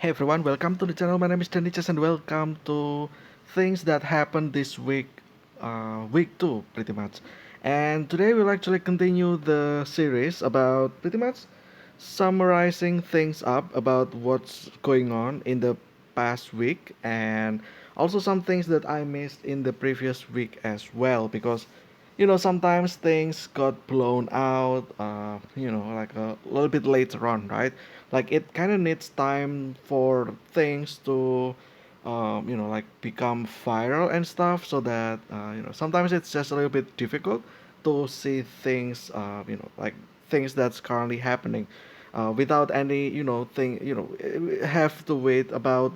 Hey everyone, welcome to the channel. My name is Danichas and welcome to things that happened this week, week 2 pretty much. And today we'll actually continue the series about pretty much summarizing things up about what's going on in the past week and also some things that I missed in the previous week as well because sometimes things got blown out like a little bit later on, right? Like it kind of needs time for things to like become viral and stuff, so that sometimes it's just a little bit difficult to see things, like things that's currently happening without any thing, have to wait about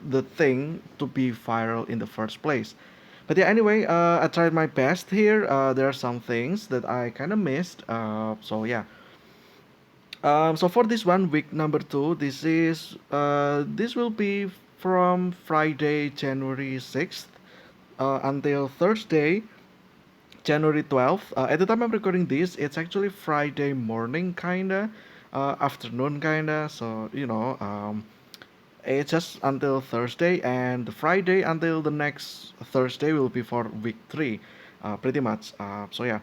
the thing to be viral in the first place. But yeah, anyway, I tried my best here. There are some things that I kind of missed. So yeah. So for this one, week number 2, this will be from Friday, January 6th, until Thursday, January 12th. At the time I'm recording this, it's actually Friday morning, kinda, afternoon, kinda. So it's just until Thursday, and Friday until the next Thursday will be for week 3, pretty much. So yeah,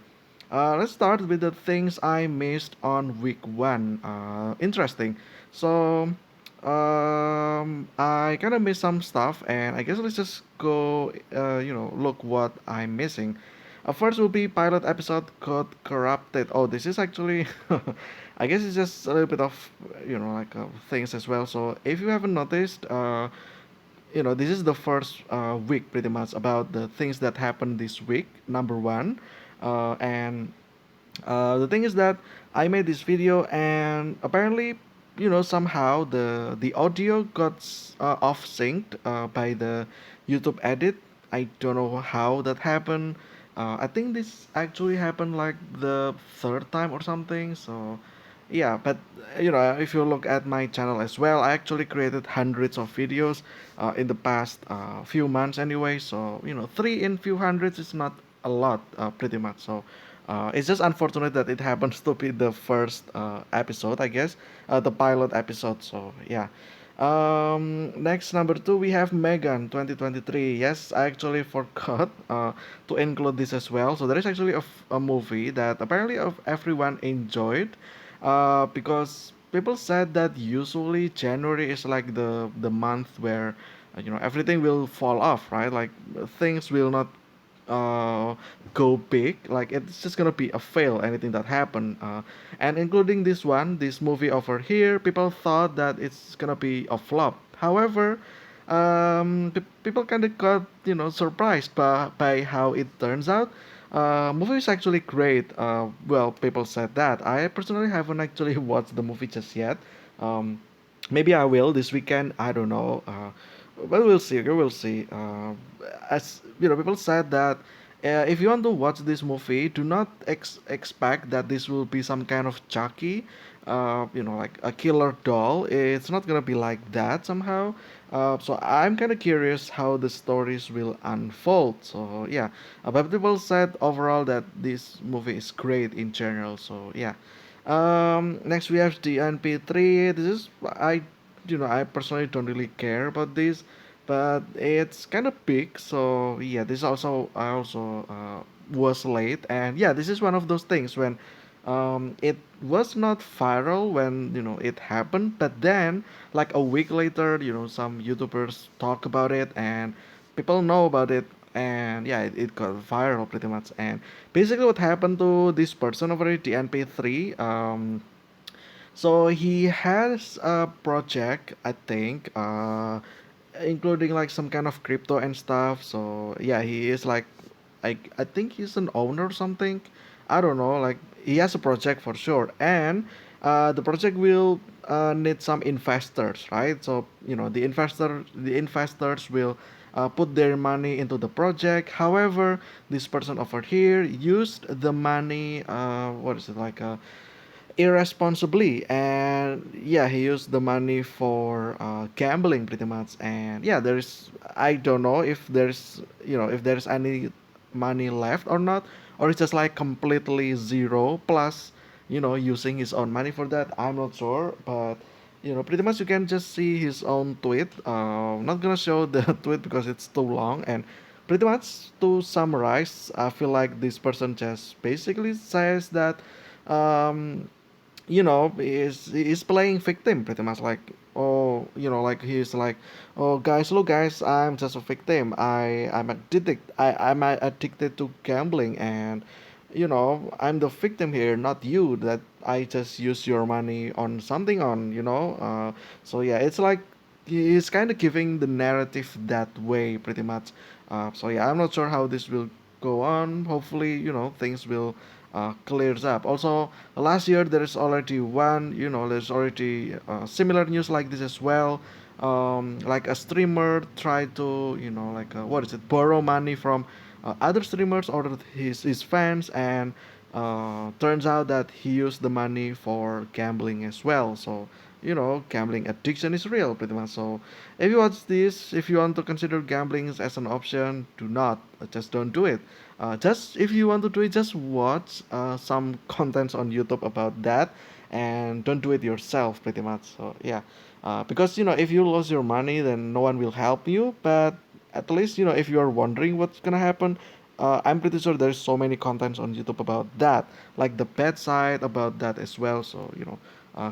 let's start with the things I missed on week 1. Interesting. So I kind of missed some stuff, and I guess let's just go, look what I'm missing. First will be pilot episode got corrupted. Oh, this is actually, I guess it's just a little bit of, things as well. So if you haven't noticed, this is the first week pretty much about the things that happened this week. Number one, and the thing is that I made this video and apparently, somehow the audio got off synced by the YouTube edit. I don't know how that happened. I think this actually happened like the third time or something. So yeah, but if you look at my channel as well, I actually created hundreds of videos in the past few months anyway. So three in few hundreds is not a lot, pretty much. So it's just unfortunate that it happens to be the first episode, I guess, the pilot episode. So yeah. Next, number 2, we have Megan 2023. Yes, I actually forgot to include this as well. So there is actually a movie that apparently everyone enjoyed, because people said that usually January is like the month where everything will fall off, right? Like things will not uh, go big. Like it's just gonna be a fail. Anything that happen, and including this movie over here, people thought that it's gonna be a flop. However, people kind of got surprised by how it turns out. Movie is actually great. Well, people said that. I personally haven't actually watched the movie just yet. Um, Maybe I will this weekend. I don't know. But we'll see. Okay, we'll see. As people said that if you want to watch this movie, do not expect that this will be some kind of Chucky, like a killer doll. It's not gonna be like that somehow. So I'm kind of curious how the stories will unfold. So yeah, but people said overall that this movie is great in general. So yeah. Next we have the NP3. This is I personally don't really care about this, but it's kind of big. So yeah, this also I also was late, and yeah, this is one of those things when it was not viral when it happened, but then like a week later, some YouTubers talk about it and people know about it, and yeah, it got viral pretty much. And basically, what happened to this person over at the NP3? So he has a project, I think, including like some kind of crypto and stuff. So yeah, he is like, I think he's an owner or something. I don't know. Like he has a project for sure, and the project will need some investors, right? So the investors will put their money into the project. However, this person over here used the money. What is it like? Irresponsibly, and yeah, he used the money for gambling pretty much. And yeah, there's I don't know if there's any money left or not, or it's just like completely zero plus using his own money for that. I'm not sure, but pretty much you can just see his own tweet. Not gonna show the tweet because it's too long. And pretty much to summarize, I feel like this person just basically says that, um, is playing victim pretty much, like, oh, like he's like, oh guys, look guys, I'm just a victim. I'm addicted to gambling, and I'm the victim here, not you, that I just use your money on something on, so yeah, it's like he's kind of giving the narrative that way pretty much. So yeah, I'm not sure how this will go on. Hopefully, things will clears up. Also, last year there's already similar news like this as well. Like a streamer tried to, like what is it, borrow money from other streamers or his fans, and turns out that he used the money for gambling as well. So gambling addiction is real pretty much. So if you watch this, if you want to consider gambling as an option, do not, just don't do it. Just if you want to do it, just watch some contents on YouTube about that, and don't do it yourself pretty much. So yeah, because if you lose your money, then no one will help you. But at least if you are wondering what's gonna happen, I'm pretty sure there's so many contents on YouTube about that, like the bad side about that as well. So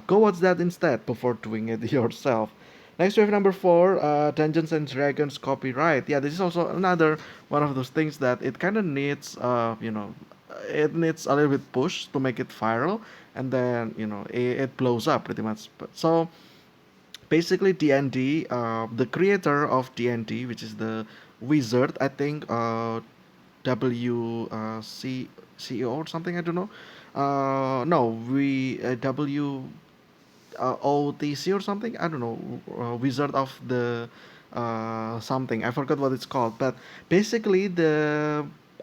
go watch that instead before doing it yourself. Next we have number four, Dungeons and Dragons copyright. Yeah, this is also another one of those things that it kind of needs, it needs a little bit push to make it viral, and then it blows up pretty much. But so basically D&D, the creator of D&D, which is the wizard, I think, CEO or something, I don't know. No, we OTC or something. I don't know. Wizard of the something. I forgot what it's called. But basically,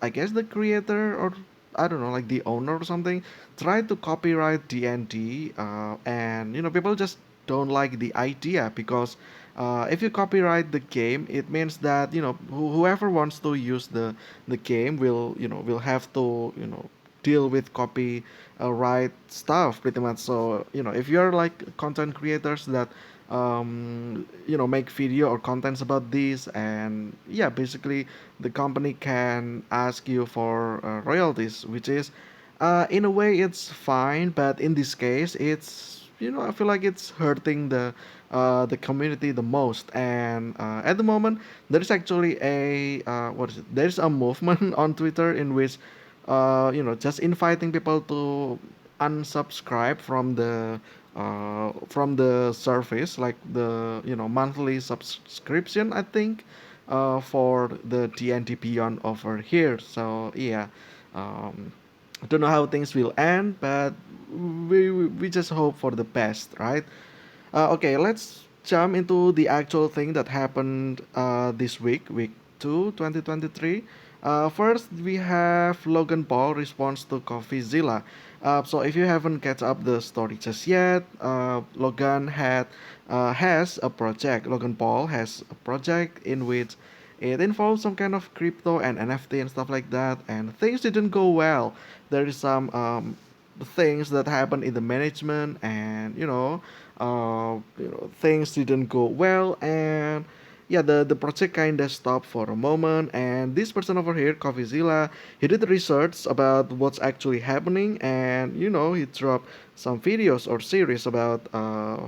I guess the creator, or I don't know, like the owner or something, tried to copyright D&D, and people just don't like the idea, because if you copyright the game, it means that whoever wants to use the game will have to deal with copy right stuff pretty much. So if you're like content creators that make video or contents about this, and yeah, basically the company can ask you for royalties, which is in a way it's fine, but in this case it's I feel like it's hurting the community the most. And at the moment there's actually a what is it, there's a movement on Twitter in which just inviting people to unsubscribe from the service, like the monthly subscription, I think, for the TNT Beyond over here. So yeah, um, I don't know how things will end, but we just hope for the best, right? Okay, let's jump into the actual thing that happened this week 2, 2023. First, we have Logan Paul response to CoffeeZilla. So if you haven't catch up the story just yet, Logan Paul has a project in which it involves some kind of crypto and NFT and stuff like that, and things didn't go well. There is some things that happened in the management, and things didn't go well, and yeah, the project kind of stopped for a moment. And this person over here, CoffeeZilla, he did research about what's actually happening, and he dropped some videos or series about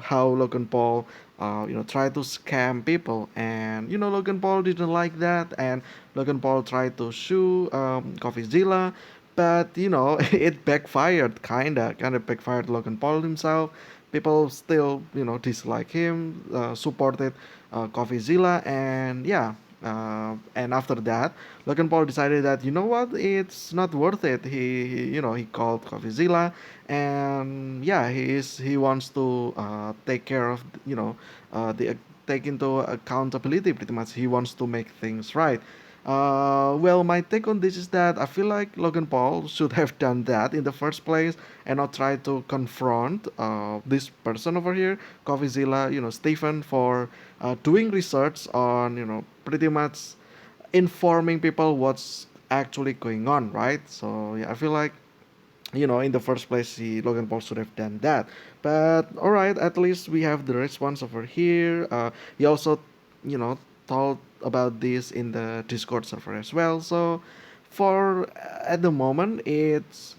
how Logan Paul tried to scam people. And Logan Paul didn't like that, and Logan Paul tried to sue CoffeeZilla, but it backfired, kind of backfired Logan Paul himself. People still dislike him, supported CoffeeZilla, and yeah. And after that, Logan Paul decided that what, it's not worth it. He called CoffeeZilla, and yeah, he wants to take care of the take into accountability pretty much. He wants to make things right. Well, my take on this is that I feel like Logan Paul should have done that in the first place, and not try to confront this person over here, CoffeeZilla, Stephen, for doing research on, pretty much informing people what's actually going on, right? So yeah, I feel like in the first place, Logan Paul should have done that. But all right, at least we have the response over here. He also, you know, told about this in the Discord server as well. So for at the moment, it's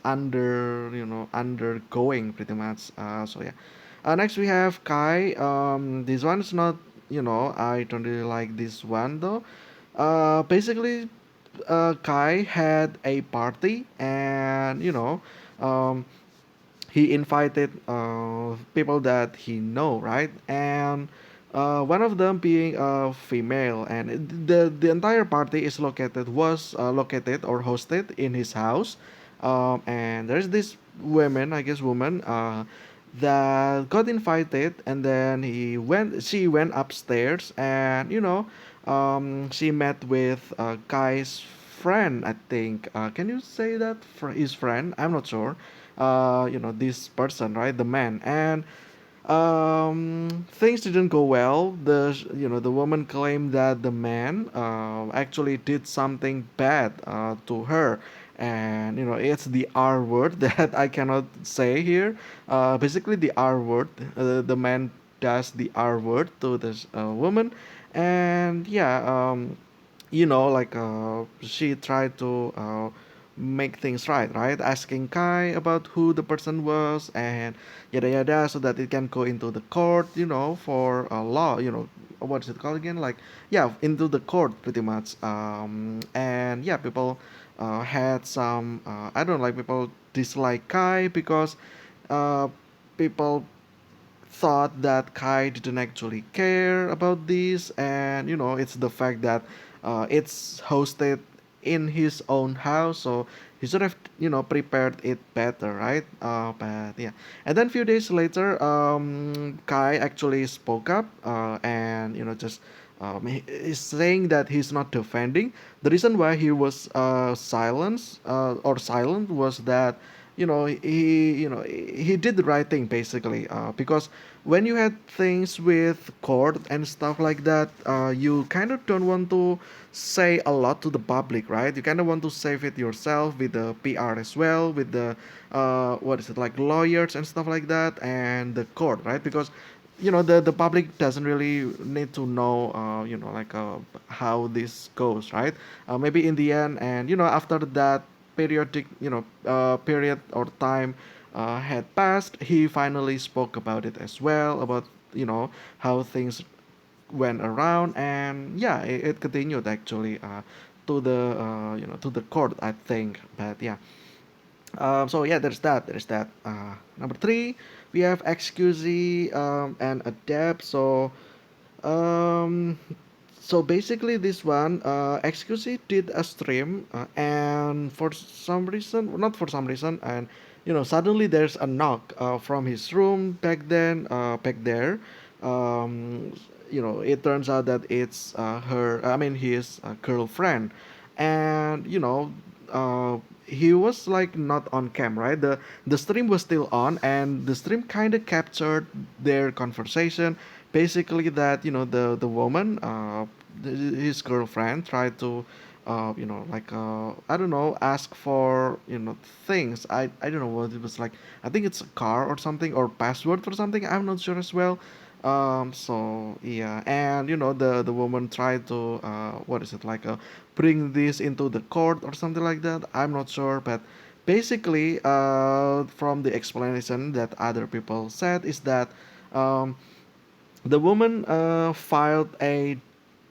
undergoing pretty much. So yeah. Next we have Kai. This one is not, I don't really like this one though. Basically, Kai had a party, and um, he invited people that he know, right? And one of them being a female, and the entire party is located or hosted in his house. And there's this woman, that got invited, and then she went upstairs, and she met with Kai's friend, I think. Can you say that for his friend? I'm not sure. This person, right, the man, and things didn't go well. The woman claimed that the man actually did something bad to her, and it's the R word that I cannot say here. Basically, the R word. The man does the R word to this woman, and yeah. Like she tried to make things right, asking Kai about who the person was and yada yada, so that it can go into the court, for law, what is it called again? Like, yeah, into the court pretty much. And yeah, people had some, I don't like people dislike Kai because uh, people thought that Kai didn't actually care about this, and it's the fact that it's hosted in his own house, so he should have prepared it better, right? But yeah, and then a few days later, Kai actually spoke up, and just. He's saying that he's not defending. The reason why he was silent was that he did the right thing basically, because when you had things with court and stuff like that, you kind of don't want to say a lot to the public, right? You kind of want to save it yourself with the PR as well, with the what is it, like lawyers and stuff like that, and the court, right? Because the public doesn't really need to know, like how this goes, right? Maybe in the end, and after that period or time had passed, he finally spoke about it as well, about how things went around, and yeah, it continued actually to the to the court, I think. But yeah, so yeah, there's that. Number three, we have excuse and adapt. Um, so basically, this one, XQC did a stream, and for some reason, well, not for some reason, and suddenly there's a knock from his room back there. Um, it turns out that it's I mean, his girlfriend, and he was like not on cam, right? The stream was still on, and the stream kind of captured their conversation. Basically, that the woman, his girlfriend, tried to like I don't know, ask for things. I don't know what it was like. I think it's a car or something, or password for something, I'm not sure as well. So yeah, and the woman tried to what is it, like bring this into the court or something like that, I'm not sure. But basically, from the explanation that other people said, is that um, the woman filed a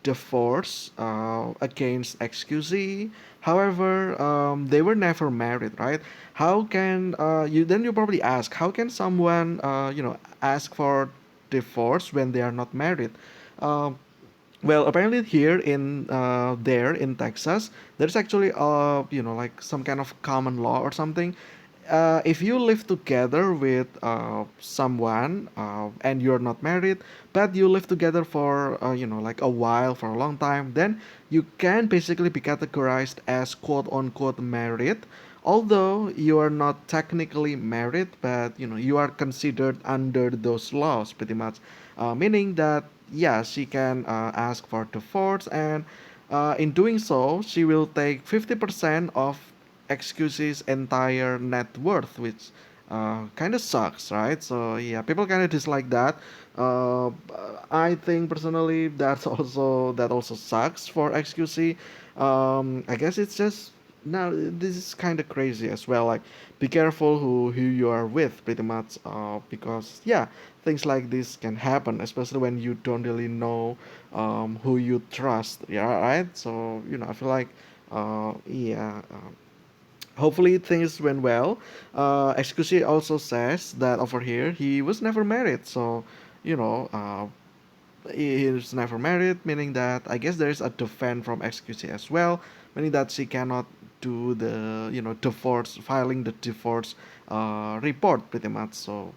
divorce against XQZ. However, they were never married, right? How can you probably ask, how can someone ask for divorce when they are not married? Um, well, apparently here in Texas, there's actually like some kind of common law or something. If you live together with someone, and you're not married, but you live together for like a while, for a long time, then you can basically be categorized as quote unquote married, although you are not technically married, but you are considered under those laws pretty much, meaning that yeah, she can ask for divorce, and in doing so she will take 50% of excuses entire net worth, which kind of sucks, right? So yeah, people kind of dislike that. Uh, I think personally that also sucks for XQC. I guess it's just now this is kind of crazy as well. Like, be careful who you are with, pretty much, because yeah, things like this can happen, especially when you don't really know who you trust. Yeah, right. So I feel like yeah. Hopefully things went well. Excuse also says that over here he was never married, so you know is never married, meaning that I guess there is a defense from XQC as well, meaning that she cannot do the divorce filing the divorce report pretty much. So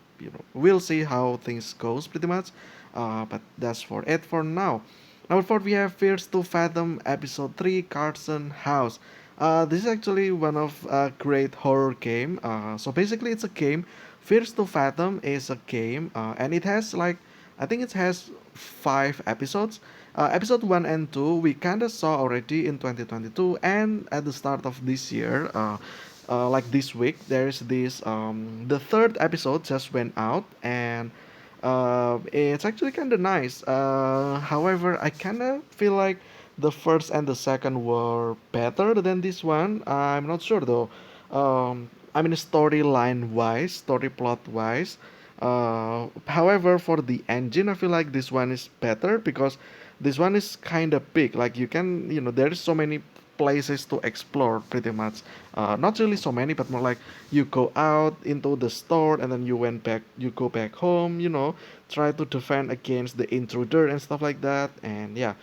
we'll see how things goes pretty much. But that's for it for now. Number four, we have Fears to Fathom episode 3 Carson House. This is actually one of a great horror game. So basically, it's a game. Fears to Fathom is a game, and it has like I think it has 5 episodes. Episode 1 and 2 we kind of saw already in 2022, and at the start of this year, like this week, there's this the third episode just went out, and it's actually kind of nice. However, I kind of feel like the first and the second were better than this one. I'm not sure though. I mean, storyline wise, story plot wise. However, for the engine, I feel like this one is better because this one is kind of big. Like you can, there's so many places to explore pretty much. Not really so many, but more like you go out into the store and then you go back home, try to defend against the intruder and stuff like that. And yeah,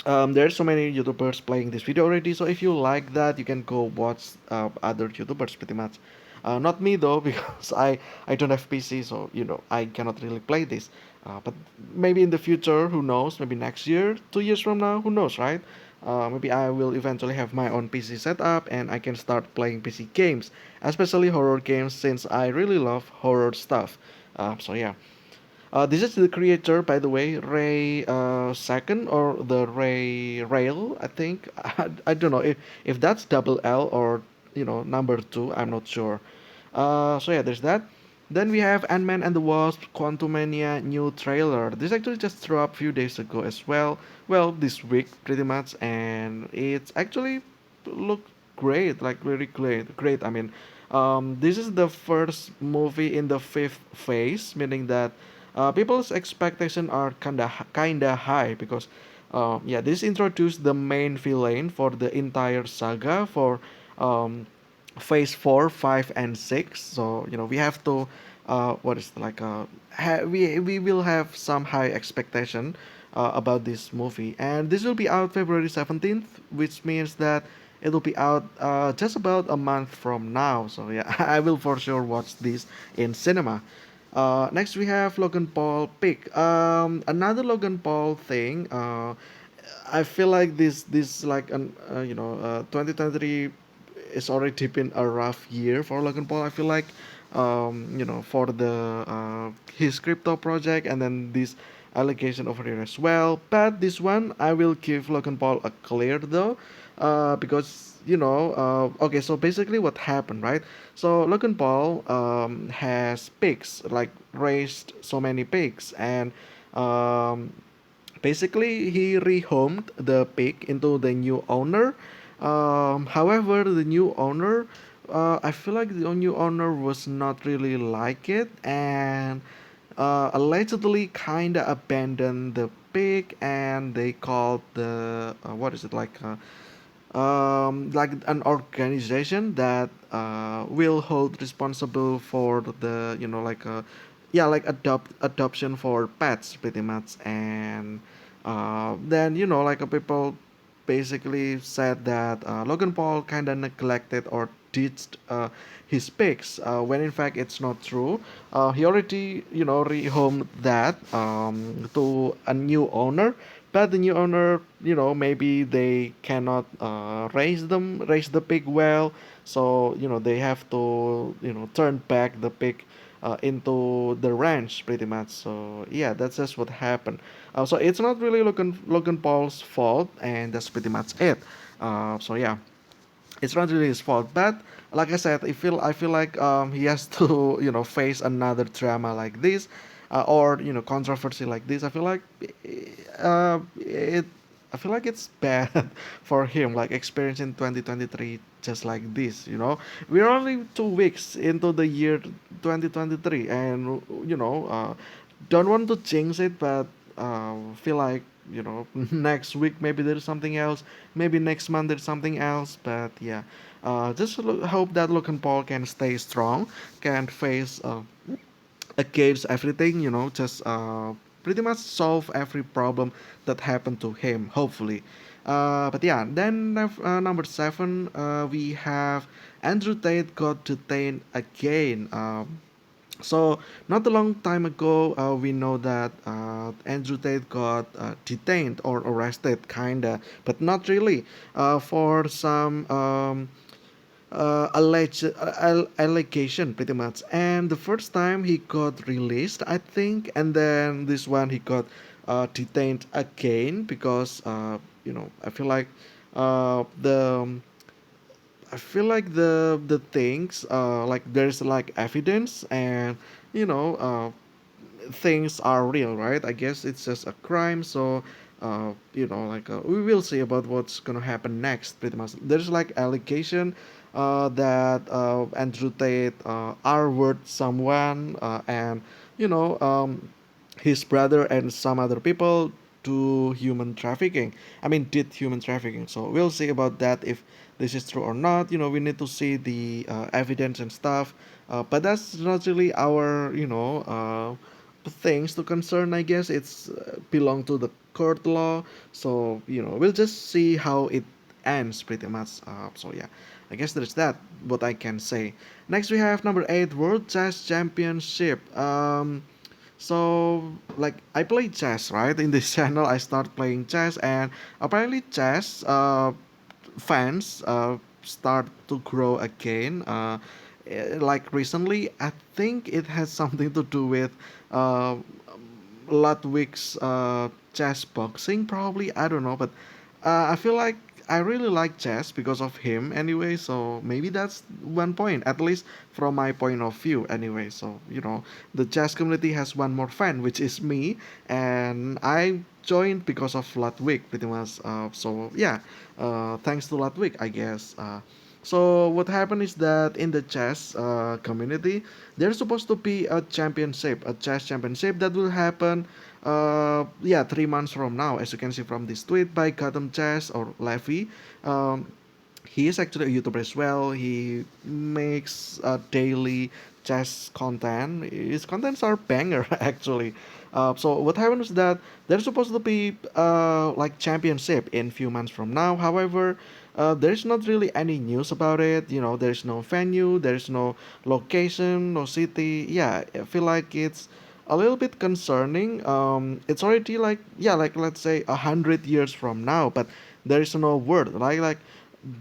there's so many YouTubers playing this video already. So if you like that, you can go watch other YouTubers pretty much. Not me though, because I don't have PC, so I cannot really play this. But maybe in the future, who knows? Maybe next year, 2 years from now, who knows, right? Maybe I will eventually have my own PC setup and I can start playing PC games, especially horror games, since I really love horror stuff. So yeah. This is the creator, by the way, Ray Second or the Ray Rail, I think. I don't know if that's double L or number two. I'm not sure. So yeah, there's that. Then we have Ant-Man and the Wasp Quantumania new trailer. This actually just dropped a few days ago as well. Well, this week pretty much, and it's actually look great, like really great. Great. I mean, this is the first movie in the fifth phase, meaning that people's expectations are kinda high because yeah, this introduced the main villain for the entire saga for um, phase 4, 5, and 6. So we have to what is it, like we will have some high expectation about this movie, and this will be out February 17th, which means that it will be out just about a month from now. So yeah, I will for sure watch this in cinema. Next we have Logan Paul pick. Another Logan Paul thing. I feel like this like an 2023 is already been a rough year for Logan Paul. I feel like for the his crypto project and then this allegation over here as well. But this one I will give Logan Paul a clear though, because okay, so basically what happened, right? So Logan Paul has pigs, like raised so many pigs, and um, basically he rehomed the pig into the new owner. However, the new owner, I feel like the new owner was not really like it, and allegedly kind of abandoned the pig, and they called the what is it, like an organization that will hold responsible for the yeah, like adoption for pets pretty much. And then like people basically said that Logan Paul kind of neglected or ditched his pigs, when in fact it's not true. He already rehomed that to a new owner, but the new owner, maybe they cannot raise the pig well, so they have to turn back the pig into the ranch pretty much. So yeah, that's just what happened. So it's not really Logan Paul's fault, and that's pretty much it. So yeah, it's not really his fault. But like I said, I feel like he has to face another drama like this, or controversy like this. It I feel like it's bad for him, like experiencing 2023 just like this. We're only 2 weeks into the year 2023, and don't want to jinx it, but feel like next week maybe there's something else, maybe next month there's something else. But yeah, just hope that Logan Paul can stay strong, can face against everything, just pretty much solve every problem that happened to him, hopefully. But yeah, then number 7, we have Andrew Tate got detained again. So not a long time ago, we know that Andrew Tate got detained or arrested, kinda, but not really, for some allegation, pretty much. And the first time he got released, I think, and then this one he got detained again because I feel like the I feel like the things like there's like evidence, and you know uh, things are real, right? I guess it's just a crime, so we will see about what's gonna happen next. Pretty much, there's like allegation that Andrew Tate R-word someone, and you know his brother and some other people do human trafficking. I mean, did human trafficking. So we'll see about that if this is true or not. We need to see the evidence and stuff. But that's not really our things to concern. I guess it's belong to the court law. So we'll just see how it ends pretty much. So yeah, I guess there's that. What I can say. Next we have number 8, World Chess Championship. So like I play chess, right? In this channel, I start playing chess, and apparently chess fans start to grow again. Like recently, I think it has something to do with uh, Ludwig's chess boxing, probably. I don't know, but I feel like I really like chess because of him anyway. So maybe that's one point, at least from my point of view anyway. So the chess community has one more fan, which is me, and I joined because of Ludwig, pretty much. So yeah, thanks to Ludwig, I guess. So what happened is that in the chess community, there's supposed to be a chess championship that will happen. Yeah, 3 months from now, as you can see from this tweet by Gotham Chess or Levy. Um, he is actually a YouTuber as well. He makes daily chess content. His contents are banger actually. So what happened is that there's supposed to be like championship in few months from now. However, there's not really any news about it. There's no venue, there's no location, no city. Yeah, I feel like it's a little bit concerning. It's already like, yeah, like let's say 100 years from now, but there is no word. Like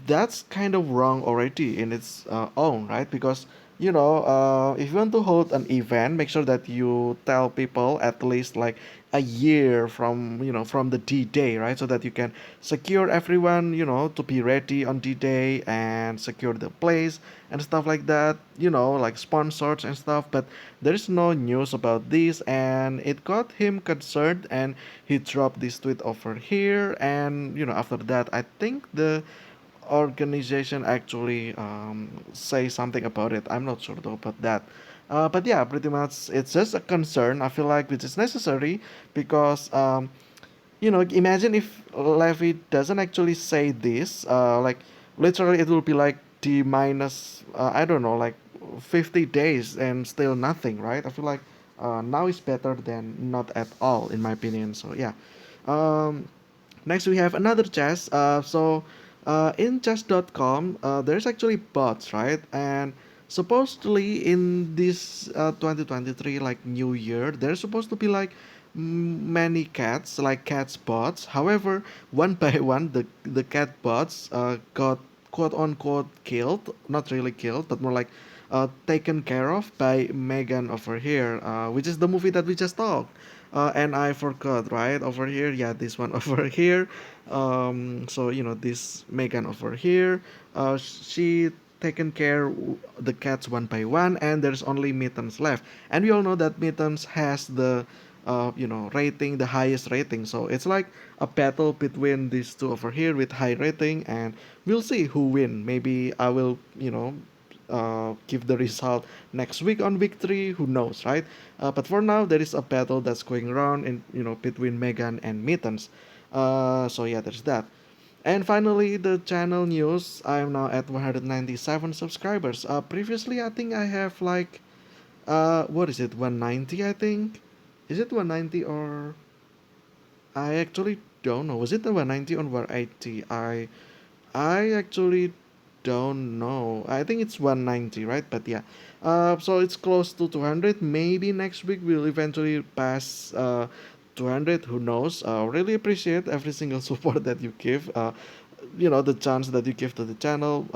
that's kind of wrong already in its own, right? Because if you want to hold an event, make sure that you tell people at least like a year from the D-Day, right? So that you can secure everyone, to be ready on D-Day and secure the place and stuff like that, like sponsors and stuff. But there is no news about this, and it got him concerned, and he dropped this tweet over here. And after that, I think the organization actually say something about it. I'm not sure though about that. But yeah, pretty much it's just a concern. I feel like which is necessary because imagine if Levy doesn't actually say this. Like literally, it will be like D minus I don't know, like 50 days and still nothing, right? I feel like now is better than not at all in my opinion. So yeah. Um, Next, we have another chess. In chess.com, there's actually bots, right? And supposedly in this 2023 like New Year, there's supposed to be like many cats, like cats bots. However, one by one, the cat bots got quote unquote killed. Not really killed, but more like taken care of by Megan over here, which is the movie that we just talked. And I forgot, right? Over here, yeah, this one over here. So this Megan over here, she taken care the cats one by one, and there's only Mittens left. And we all know that Mittens has the rating, the highest rating. So it's like a battle between these two over here with high rating, and we'll see who win. Maybe I will, give the result next week on week 3. Who knows, right? But for now, there is a battle that's going around in between Megan and Mittens. So yeah, there's that. And finally, the channel news. I am now at 197 subscribers. Previously, I think I have like what is it, 190? I think. Is it 190 or I actually don't know. Was it the 190 or 180? I actually don't know. I think it's 190, right? But yeah. So it's close to 200. Maybe next week we'll eventually pass 200. Who knows? Really appreciate every single support that you give. The chance that you give to the channel,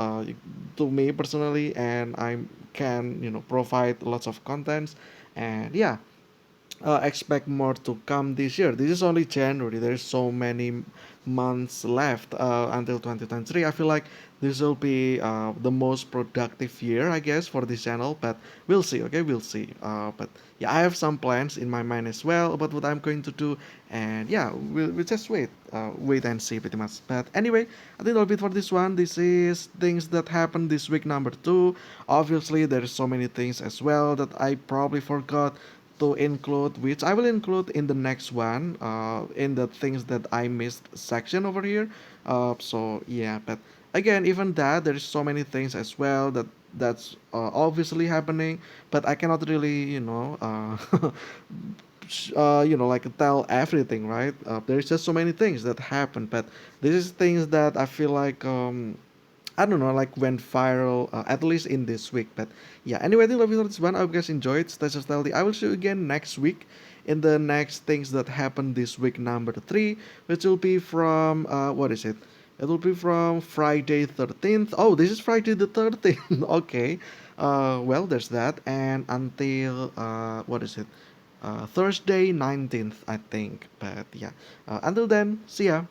to me personally, and I can provide lots of contents, and yeah, expect more to come this year. This is only January. There's so many months left until 2023. I feel like this will be the most productive year, I guess, for this channel. But we'll see. Okay, we'll see. But yeah, I have some plans in my mind as well about what I'm going to do, and yeah, we'll just wait and see, pretty much. But anyway, I think that'll be it for this one. This is things that happened this week number 2. Obviously, there's so many things as well that I probably forgot to include, which I will include in the next one, in the things that I missed section over here. So yeah, but again, even that, there's so many things as well that's obviously happening, but I cannot really, like tell everything, right? There's just so many things that happen, but this is things that I feel like I don't know, like went viral, at least in this week. But yeah, anyway, I think love you for this one. I hope you guys enjoyed. Stay so healthy. I will see you again next week in the next things that happened this week number 3, which will be from, what is it? It will be from Friday 13th. Oh, this is Friday the 13th. Okay. Well, there's that. And until, what is it? Thursday 19th, I think. But yeah, until then, see ya.